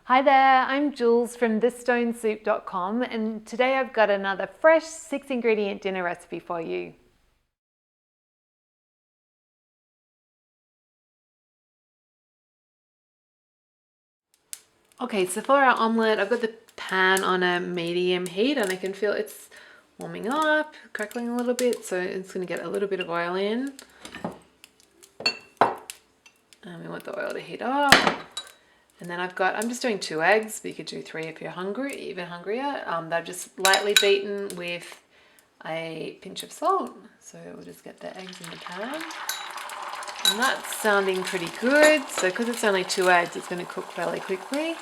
Hi there, I'm Jules from thesstonesoup.com and today I've got another fresh 6-ingredient dinner recipe for you. Okay, so for our omelette, I've got the pan on a medium heat and I can feel it's warming up, crackling a little bit, so it's going to get a little bit of oil in. And we want the oil to heat up. And then I'm just doing 2 eggs, but you could do 3 if you're hungry, even hungrier. They're just lightly beaten with a pinch of salt. So we'll just get the eggs in the pan. And that's sounding pretty good. So because it's only 2 eggs, it's going to cook fairly quickly.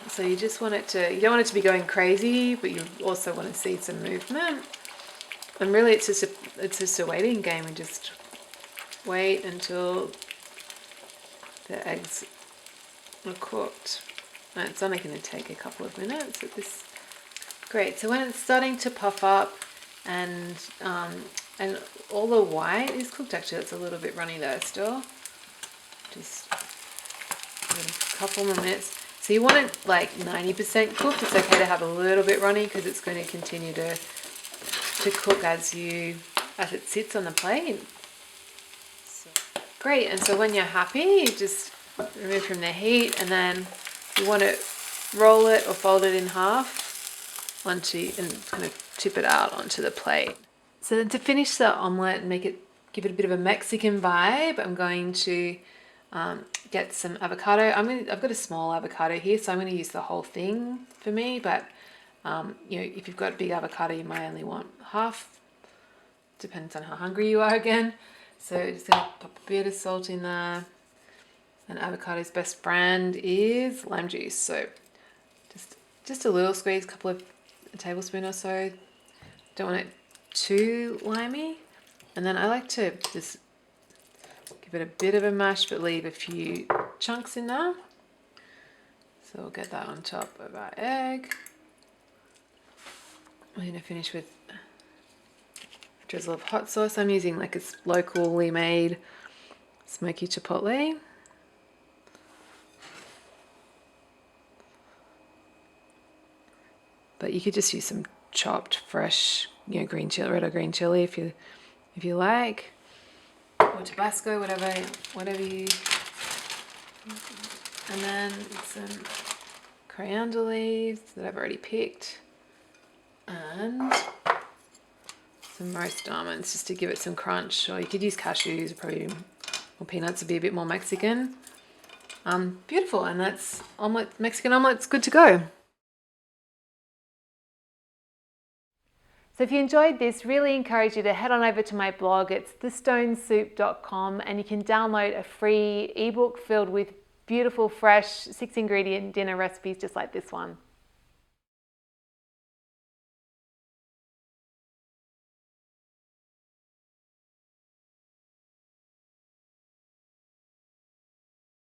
So you just want it to, you don't want it to be going crazy, but you also want to see some movement. And really it's just a waiting game. And just wait until the eggs are cooked. And it's only going to take a couple of minutes at this. Great, so when it's starting to puff up and all the white is cooked, actually it's a little bit runny there still. Just a couple more minutes. So you want it like 90% cooked. It's okay to have a little bit runny because it's going to continue to cook as it sits on the plate. Great, and so when you're happy, you just remove from the heat and then you want to roll it or fold it in half and kind of tip it out onto the plate. So then to finish the omelette and give it a bit of a Mexican vibe, I'm going to get some avocado. I've got a small avocado here, so I'm going to use the whole thing for me, but if you've got a big avocado, you might only want half. Depends on how hungry you are again. So just going to pop a bit of salt in there. And avocado's best brand is lime juice. So just a little squeeze, a tablespoon or so. Don't want it too limey. And then I like to just give it a bit of a mash, but leave a few chunks in there. So we'll get that on top of our egg. I'm going to finish with a drizzle of hot sauce. I'm using like a locally made smoky chipotle. But you could just use some chopped fresh, green chili, red or green chili if you like, or Tabasco, whatever you. And then some coriander leaves that I've already picked, and some roast almonds just to give it some crunch. Or you could use cashews, or peanuts to be a bit more Mexican. Beautiful, and that's Mexican omelet's good to go. So if you enjoyed this, really encourage you to head on over to my blog. It's thesstonesoup.com and you can download a free ebook filled with beautiful, fresh 6-ingredient dinner recipes just like this one.